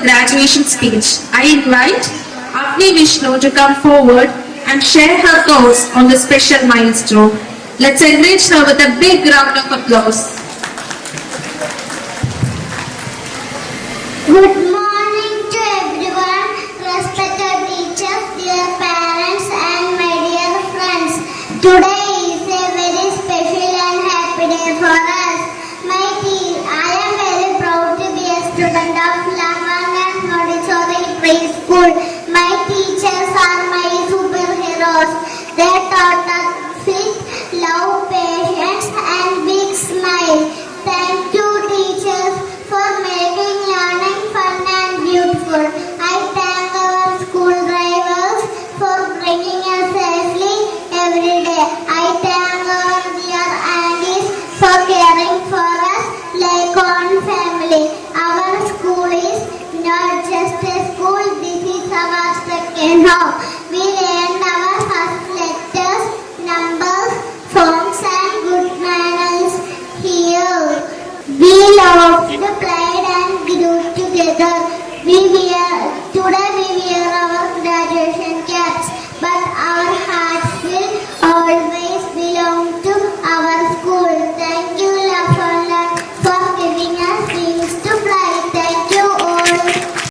graduation speech. I invite Agni Vishnu to come forward and share her thoughts on the special milestone. Let's encourage her with a big round of applause. Good morning to everyone, respected teachers, dear parents and my dear friends. Today is a very special and happy day for us. I am very proud to be a student of Langangan Montessori Preschool. My teachers are my superheroes. They taught us faith, love, patience and big smile. Thank you teachers for making learning fun and beautiful. I thank our school drivers for bringing us safely every day. I thank our dear aunties for caring for us like one family. Our school is not just a school, this is our second home.